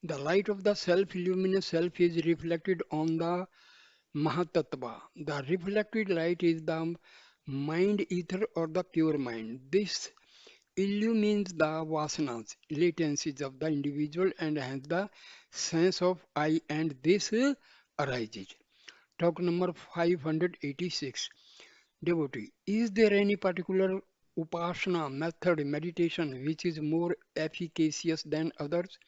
The light of the self-luminous self is reflected on the Mahatattva. The reflected light is the mind ether or the pure mind. This illumines the vasanas, latencies of the individual and hence the sense of I and this arises. Talk number 586. Devotee, is there any particular upasana method meditation which is more efficacious than others?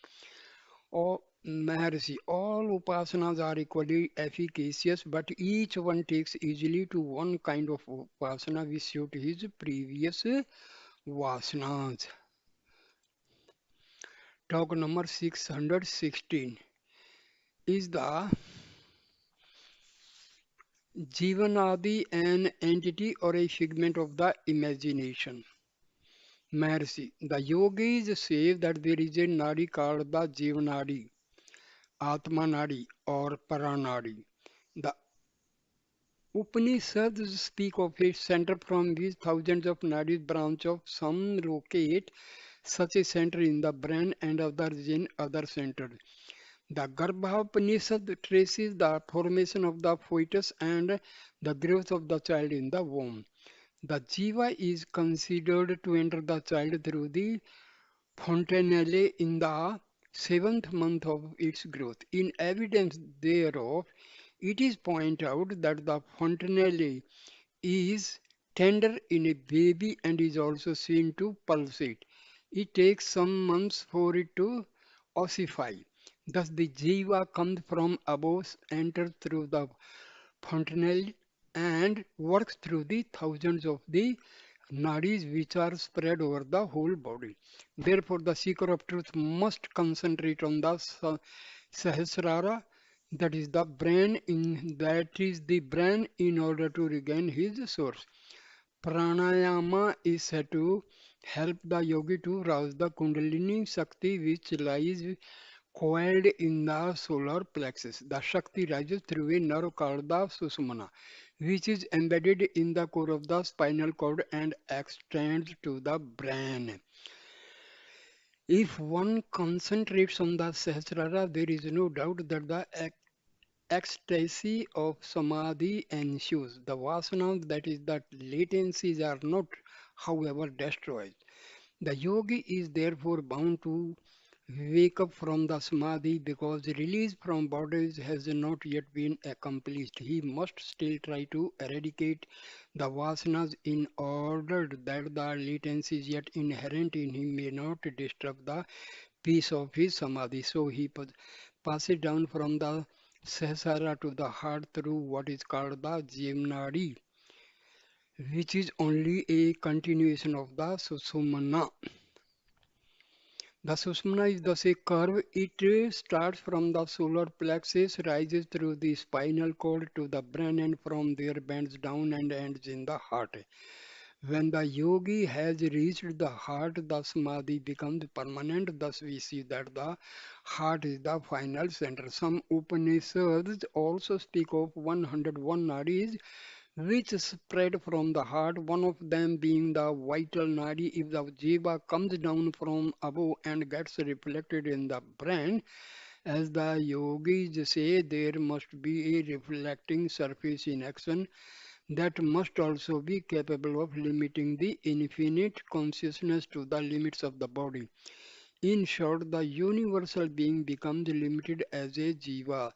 Or Maharshi, all upasanas are equally efficacious, but each one takes easily to one kind of upasana which suit his previous vasanas. Talk number 616 is the Jivanadi an entity or a figment of the imagination? Maharshi, the yogis say that there is a nadi called the Jivanadi, Atmanadi or Paranadi. The Upanishads speak of a center from which thousands of nadis branch of some locate such a center in the brain and others in other centers. The Garbhopanishad traces the formation of the fetus and the growth of the child in the womb. The jiva is considered to enter the child through the fontanelle in the seventh month of its growth. In evidence thereof, it is pointed out that the fontanelle is tender in a baby and is also seen to pulsate. It takes some months for it to ossify. Thus, the jiva comes from above, enters through the fontanelle, and works through the thousands of the nadis which are spread over the whole body. Therefore, the seeker of truth must concentrate on the Sahasrara, that is the brain in order to regain his source. Pranayama is said to help the yogi to rouse the Kundalini Shakti which lies coiled in the solar plexus. The Shakti rises through a nerve called the Susumana, which is embedded in the core of the spinal cord and extends to the brain. If one concentrates on the Sahasrara, there is no doubt that the ecstasy of samadhi ensues. The vasanas, that is, the latencies, are not, however, destroyed. The yogi is therefore bound to wake up from the samadhi because release from bodies has not yet been accomplished. He must still try to eradicate the vasanas in order that the latencies yet inherent in him may not disturb the peace of his samadhi. So he passes down from the sahasrara to the heart through what is called the jivnadi, which is only a continuation of the susumna. The Sushumna is thus a curve. It starts from the solar plexus, rises through the spinal cord to the brain, and from there bends down and ends in the heart. When the yogi has reached the heart, the samadhi becomes permanent. Thus, we see that the heart is the final center. Some Upanishads also speak of 101 nadis which spread from the heart, one of them being the vital nadi. If the jiva comes down from above and gets reflected in the brain, as the yogis say, there must be a reflecting surface in action that must also be capable of limiting the infinite consciousness to the limits of the body. In short, the universal being becomes limited as a jiva.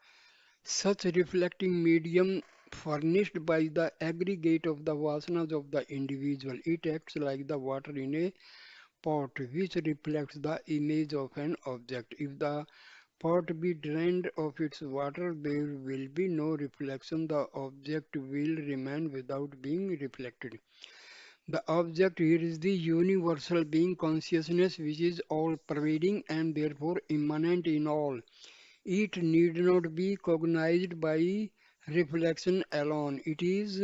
Such reflecting medium furnished by the aggregate of the vasanas of the individual. It acts like the water in a pot which reflects the image of an object. If the pot be drained of its water, there will be no reflection. The object will remain without being reflected. The object here is the universal being consciousness which is all pervading and therefore immanent in all. It need not be cognized by reflection alone. It is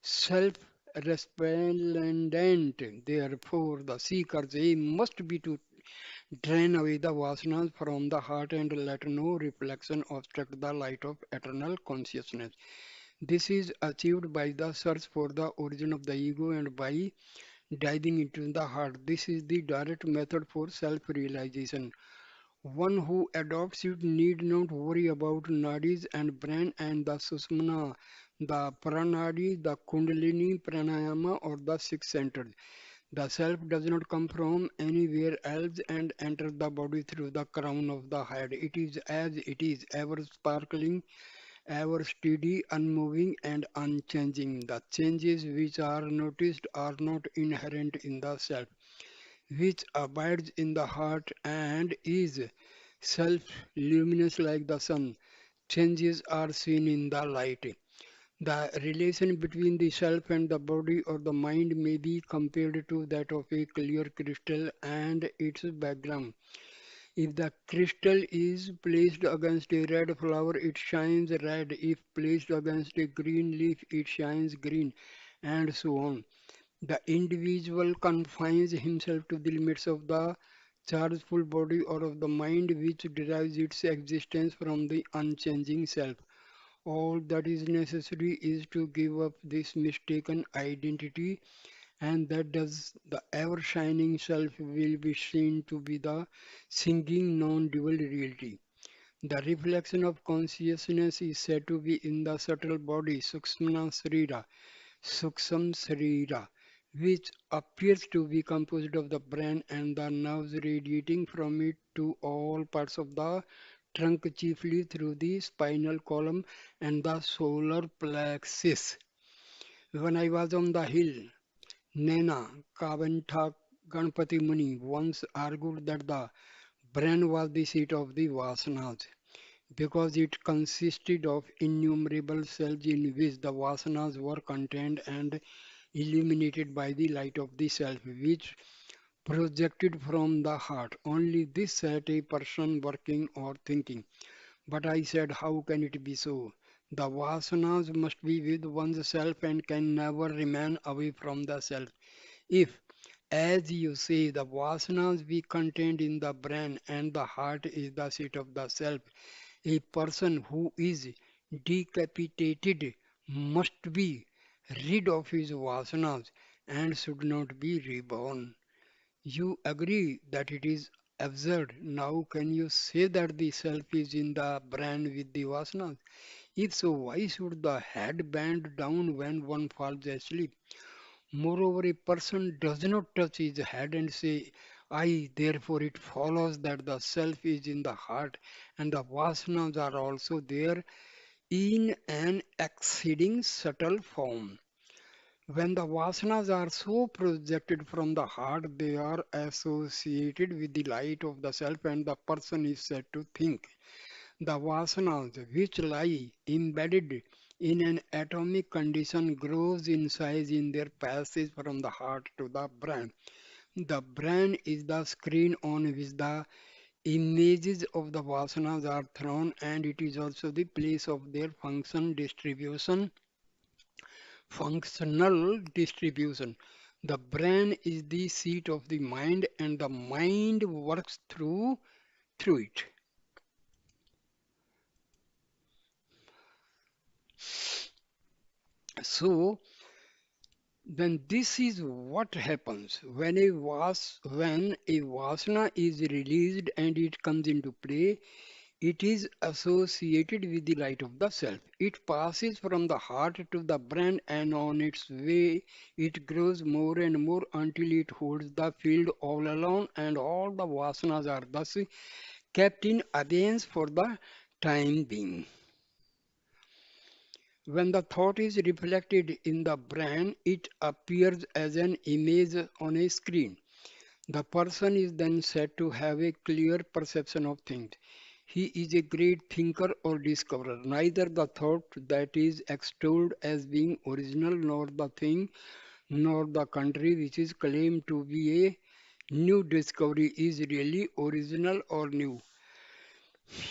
self-resplendent. Therefore, the seeker's aim must be to drain away the vasanas from the heart and let no reflection obstruct the light of eternal consciousness. This is achieved by the search for the origin of the ego and by diving into the heart. This is the direct method for self-realization. One who adopts it need not worry about nadis and brain and the susmana, the pranadi, the kundalini, pranayama or the six centers. The self does not come from anywhere else and enter the body through the crown of the head. It is as it is, ever sparkling, ever steady, unmoving, and unchanging. The changes which are noticed are not inherent in the self, which abides in the heart and is self luminous like the sun. Changes are seen in the light. The relation between the self and the body or the mind may be compared to that of a clear crystal and its background. If the crystal is placed against a red flower, it shines red. If placed against a green leaf, it shines green, and so on. The individual confines himself to the limits of the chargeful body or of the mind which derives its existence from the unchanging self. All that is necessary is to give up this mistaken identity, and that does the ever shining self will be seen to be the singing non dual reality. The reflection of consciousness is said to be in the subtle body, Suksham Srira, which appears to be composed of the brain and the nerves radiating from it to all parts of the trunk, chiefly through the spinal column and the solar plexus. When I was on the hill, Nana Kavanta Ganpati Muni once argued that the brain was the seat of the Vasanas because it consisted of innumerable cells in which the Vasanas were contained and illuminated by the light of the self, which projected from the heart. Only this set a person working or thinking. But I said, how can it be so? The vasanas must be with one's self and can never remain away from the self. If, as you say, the vasanas be contained in the brain and the heart is the seat of the self, a person who is decapitated must be rid of his vasanas and should not be reborn. You agree that it is absurd. Now, can you say that the self is in the brain with the vasanas? If so, why should the head bend down when one falls asleep? Moreover, a person does not touch his head and say, I, therefore it follows that the self is in the heart and the vasanas are also there in an exceeding subtle form. When the vasanas are so projected from the heart, they are associated with the light of the self and the person is said to think. The vasanas, which lie embedded in an atomic condition, grows in size in their passage from the heart to the brain. The brain is the screen on which the images of the vasanas are thrown, and it is also the place of their functional distribution. The brain is the seat of the mind, and the mind works through it. So then this is what happens when when a vasana is released and it comes into play. It is associated with the light of the self. It passes from the heart to the brain, and on its way it grows more and more until it holds the field all alone, and all the vasanas are thus kept in abeyance for the time being. When the thought is reflected in the brain, it appears as an image on a screen. The person is then said to have a clear perception of things. He is a great thinker or discoverer. Neither the thought that is extolled as being original, nor the thing, nor the country which is claimed to be a new discovery is really original or new.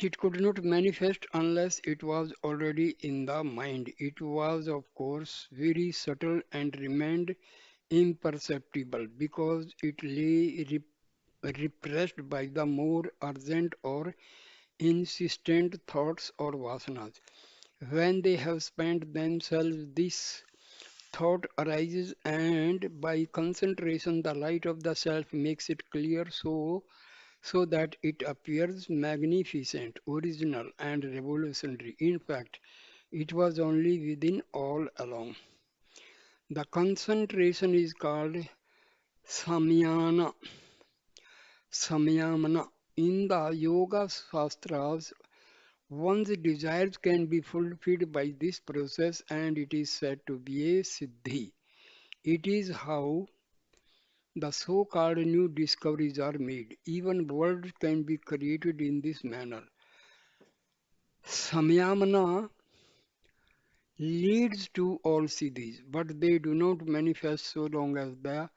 It could not manifest unless it was already in the mind. It was, of course, very subtle and remained imperceptible because it lay repressed by the more urgent or insistent thoughts or vasanas. When they have spent themselves, this thought arises, and by concentration, the light of the self makes it clear so that it appears magnificent, original, and revolutionary. In fact, it was only within all along. The concentration is called Samyana, Samyamana. In the Yoga Shastras, one's desires can be fulfilled by this process and it is said to be a siddhi. It is how the so-called new discoveries are made. Even worlds can be created in this manner. Samyamana leads to all siddhis, but they do not manifest so long as the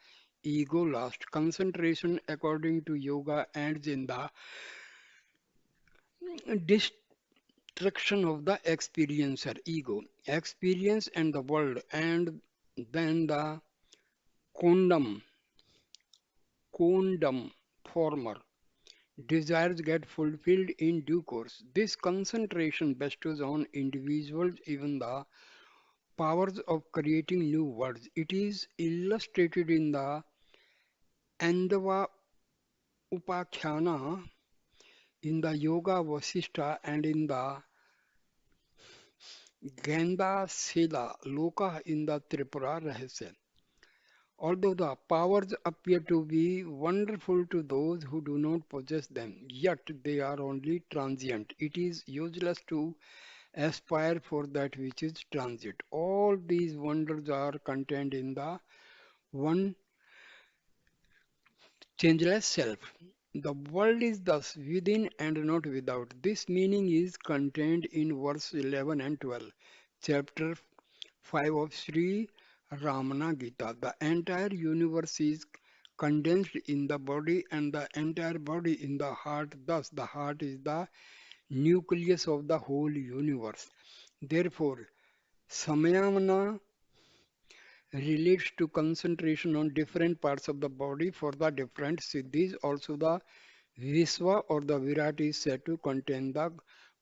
ego lasts. Concentration, according to yoga, ends in the destruction of the experiencer, ego, experience and the world, and then the condom, condom, former. Desires get fulfilled in due course. This concentration bestows on individuals even the powers of creating new worlds. It is illustrated in the Andava Upakhyana, in the Yoga Vasishta, and in the Ganda Sela Loka in the Tripura Rahasya. Although the powers appear to be wonderful to those who do not possess them, yet they are only transient. It is useless to aspire for that which is transient. All these wonders are contained in the one changeless self. The world is thus within and not without. This meaning is contained in verse 11 and 12, chapter 5 of Sri Ramana Gita. The entire universe is condensed in the body and the entire body in the heart. Thus, the heart is the nucleus of the whole universe. Therefore, Samayana relates to concentration on different parts of the body for the different siddhis. Also, the Vishwa or the Virat is said to contain the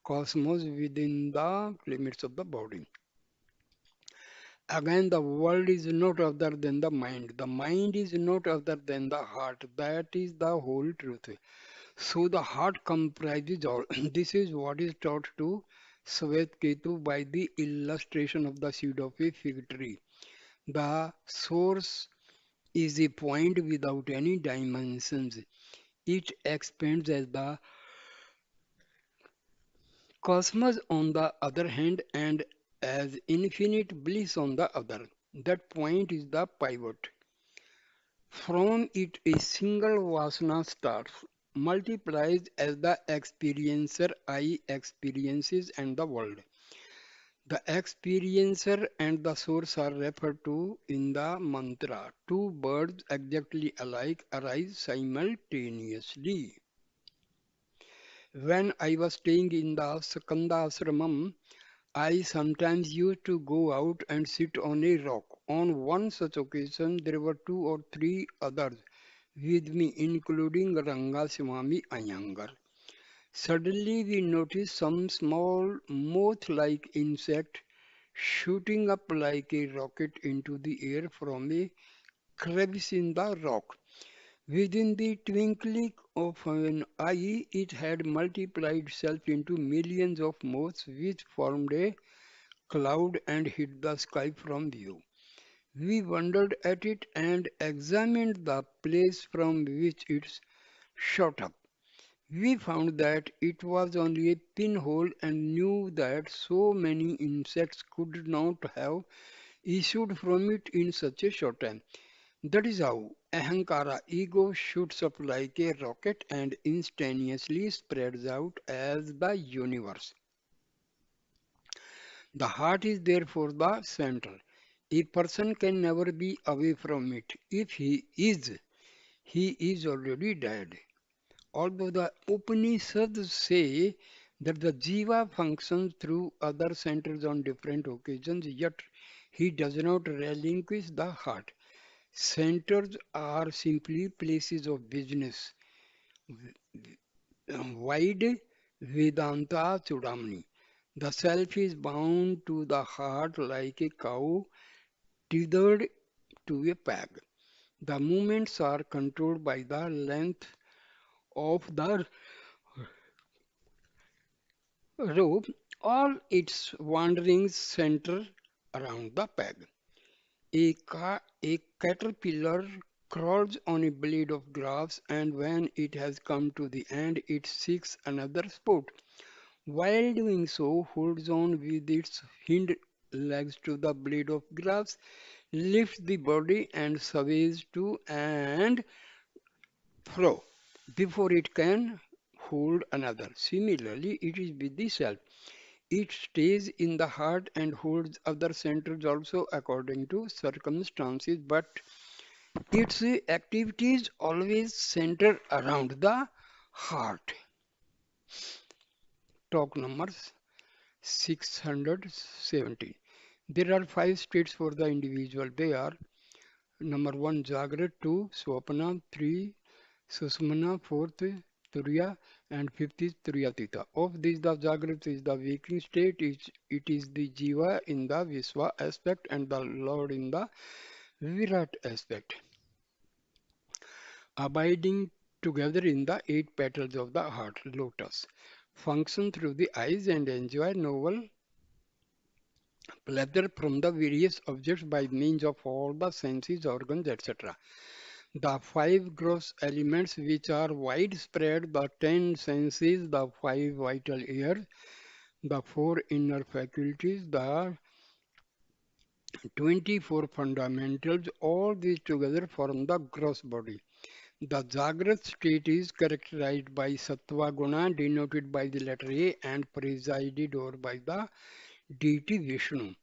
cosmos within the limits of the body. Again, the world is not other than the mind. The mind is not other than the heart. That is the whole truth. So the heart comprises all. This is what is taught to Ketu by the illustration of the seed of a fig tree. The source is a point without any dimensions. It expands as the cosmos on the other hand and as infinite bliss on the other. That point is the pivot. From it a single vasana starts, multiplies as the experiencer I experiences and the world. The experiencer and the source are referred to in the mantra. Two birds exactly alike arise simultaneously. When I was staying in the Sakanda Ashramam, I sometimes used to go out and sit on a rock. On one such occasion, there were two or three others with me, including Rangaswamy Iyengar. Suddenly, we noticed some small moth-like insect shooting up like a rocket into the air from a crevice in the rock. Within the twinkling of an eye, it had multiplied itself into millions of moths, which formed a cloud and hid the sky from view. We wondered at it and examined the place from which it shot up. We found that it was only a pinhole and knew that so many insects could not have issued from it in such a short time. That is how Ahankara, ego, shoots up like a rocket and instantaneously spreads out as the universe. The heart is therefore the center. A person can never be away from it. If he is already dead. Although the Upanishads say that the jiva functions through other centers on different occasions, yet he does not relinquish the heart. Centers are simply places of business. Wide Vedanta Chudamani. The self is bound to the heart like a cow tethered to a peg. The movements are controlled by the length of the rope. All its wanderings center around the peg. A caterpillar crawls on a blade of grass, and when it has come to the end, it seeks another spot. While doing so, holds on with its hind legs to the blade of grass, lifts the body and sways to and fro before it can hold another. Similarly, it is with the self. It stays in the heart and holds other centers also according to circumstances, but its activities always center around the heart. Talk number 617. There are five states for the individual. They are number one, Jagrat, two, Swapana, three, Susmana, fourth, Turiya, and fifth is Turiyatita. Of these, the Jagrat is the waking state, it is the Jiva in the Visva aspect and the Lord in the Virat aspect, abiding together in the eight petals of the heart, lotus. Function through the eyes and enjoy novel pleasure from the various objects by means of all the senses, organs, etc. The five gross elements which are widespread, the 10 senses, the five vital ears, the four inner faculties, the 24 fundamentals, all these together form the gross body. The Jagrat state is characterized by Sattva Guna denoted by the letter A and presided over by the deity Vishnu.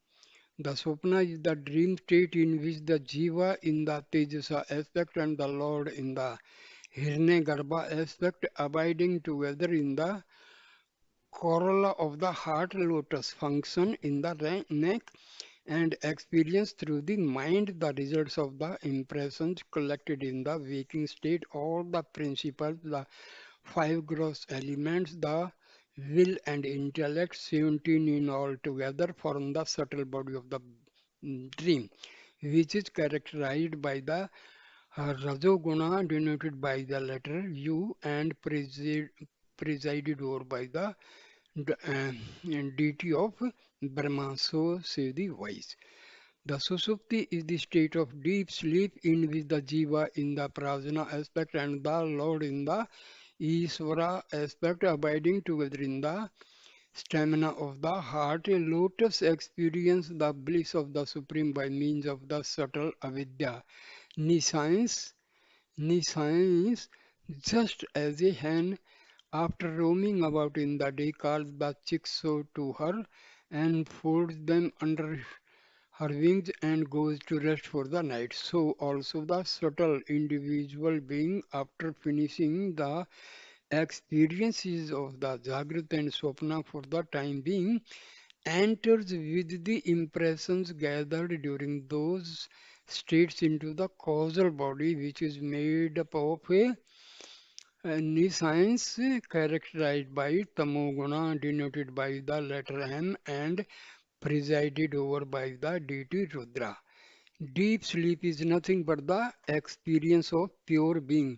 The Swapna is the dream state in which the Jiva in the Tejasa aspect and the Lord in the Hiranyagarbha aspect abiding together in the corolla of the heart lotus function in the neck and experience through the mind the results of the impressions collected in the waking state, all the principles, the five gross elements, the will and intellect, 17 in all together form the subtle body of the dream, which is characterized by the Rajoguna denoted by the letter U and presided over by the deity of Brahma, so say the wise. The Susupti is the state of deep sleep in which the Jiva in the Prajna aspect and the Lord in the Isvara aspect abiding together in the stamina of the heart. A lotus experience the bliss of the Supreme by means of the subtle avidya. Nescience, nescience, just as a hen after roaming about in the day calls the chicks so to her and folds them under her wings and goes to rest for the night. So also the subtle individual being after finishing the experiences of the Jagrat and Swapna for the time being enters with the impressions gathered during those states into the causal body which is made up of a nescience characterized by tamoguna denoted by the letter M and presided over by the deity Rudra. Deep sleep is nothing but the experience of pure being.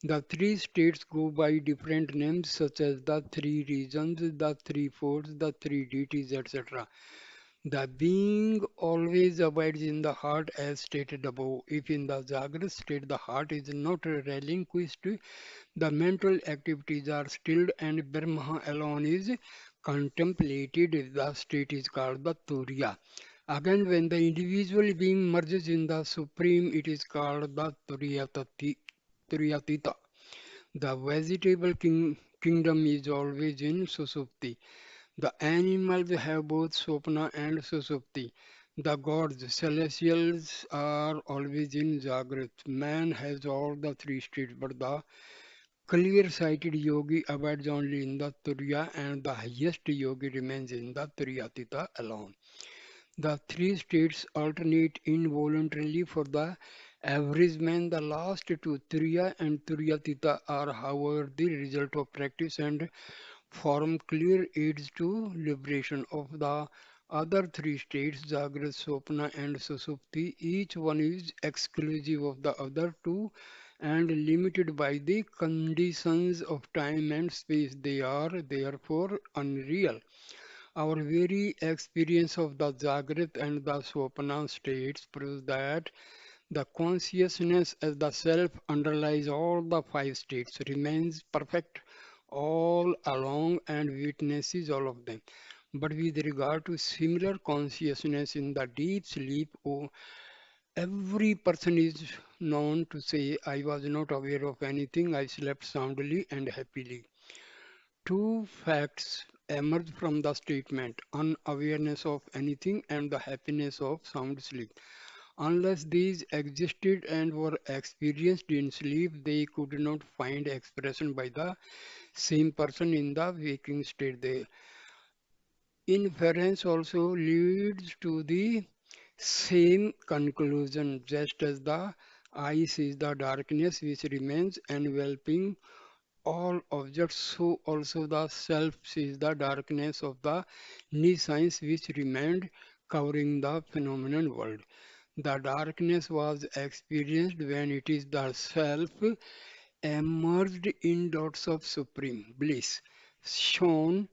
The three states go by different names such as the three regions, the three forts, the three deities, etc. The being always abides in the heart as stated above. If in the Jagrat state the heart is not relinquished, the mental activities are stilled and Brahma alone is contemplated. The state is called the Turiya. Again, when the individual being merges in the Supreme, it is called the Turiyatita. The vegetable kingdom is always in Susupti. The animals have both Swapna and Susupti. The gods, celestials are always in Jagrat. Man has all the three states, but the clear-sighted yogi abides only in the Turiya and the highest yogi remains in the Turiyatita alone. The three states alternate involuntarily for the average man. The last two, Turiya and Turiyatita, are however the result of practice and form clear aids to liberation of the other three states, Jagrat, Swapna and Susupti. Each one is exclusive of the other two and limited by the conditions of time and space. They are therefore unreal. Our very experience of the Jagrat and the Swapana states proves that The consciousness as the self underlies all the five states, remains perfect all along and witnesses all of them. But with regard to similar consciousness in the deep sleep, oh, every person is known to say, I was not aware of anything, I slept soundly and happily. Two facts emerge from the statement unawareness of anything and the happiness of sound sleep. Unless these existed and were experienced in sleep, they could not find expression by the same person in the waking state. The inference also leads to the same conclusion, just as the eye sees the darkness which remains enveloping all objects, so also the self sees the darkness of the nescience which remained covering the phenomenon world. The darkness was experienced when it is the self emerged in dots of supreme bliss, shone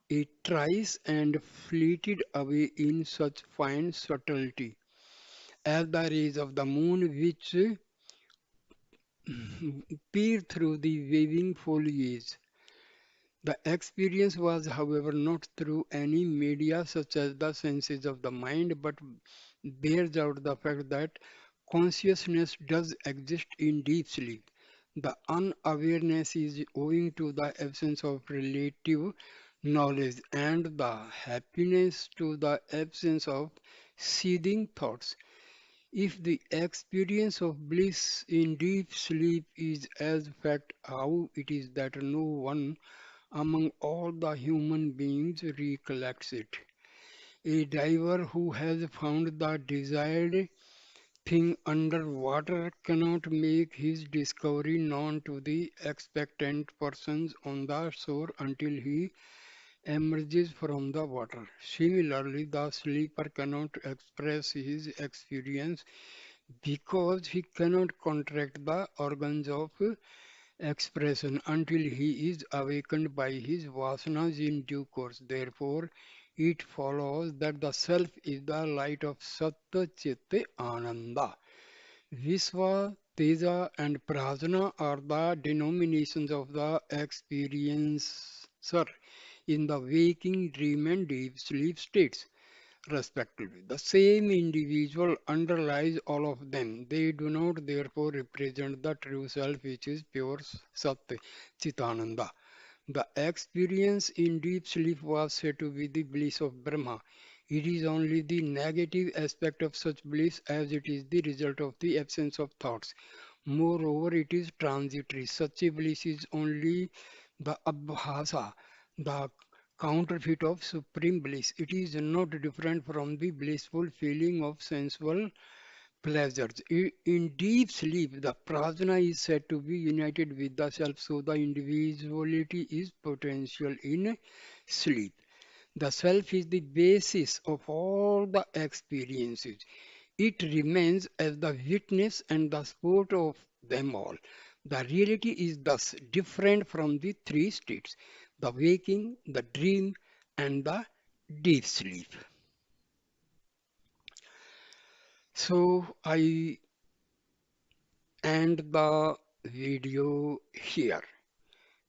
it thrice and fleeted away in such fine subtlety as the rays of the moon which peer through the waving foliage. The experience was, however, not through any media such as the senses of the mind, but bears out the fact that consciousness does exist in deep sleep. The unawareness is owing to the absence of relative knowledge, and the happiness to the absence of seething thoughts. If the experience of bliss in deep sleep is as fact, how it is that no one among all the human beings recollects it. A diver who has found the desired thing under water cannot make his discovery known to the expectant persons on the shore until he emerges from the water. Similarly, the sleeper cannot express his experience because he cannot contract the organs of expression until he is awakened by his vasanas in due course. Therefore, it follows that the self is the light of Satta Chitta Ananda. Visva, Teja, and Prajna are the denominations of the experiencer in the waking, dream, and deep sleep states respectively. The same individual underlies all of them. They do not therefore represent the true self which is pure Sat Chitananda. The experience in deep sleep was said to be the bliss of Brahma. It is only the negative aspect of such bliss as it is the result of the absence of thoughts. Moreover, it is transitory. Such a bliss is only the abhasa, the counterfeit of supreme bliss. It is not different from the blissful feeling of sensual pleasures. In deep sleep, the prajna is said to be united with the self, so the individuality is potential in sleep. The self is the basis of all the experiences. It remains as the witness and the sport of them all. The reality is thus different from the three states the waking, the dream, and the deep sleep. So I end the video here.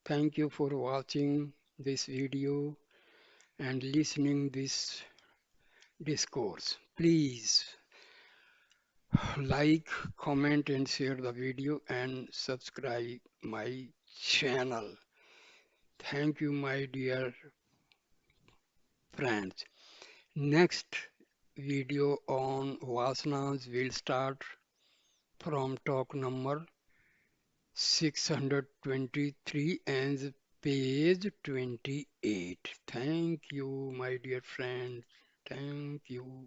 Thank you for watching this video and listening this discourse. Please like, comment and share the video and subscribe my channel. Thank you my dear friends. Next video on Vasanas will start from talk number 623 and page 28. Thank you, my dear friends. Thank you.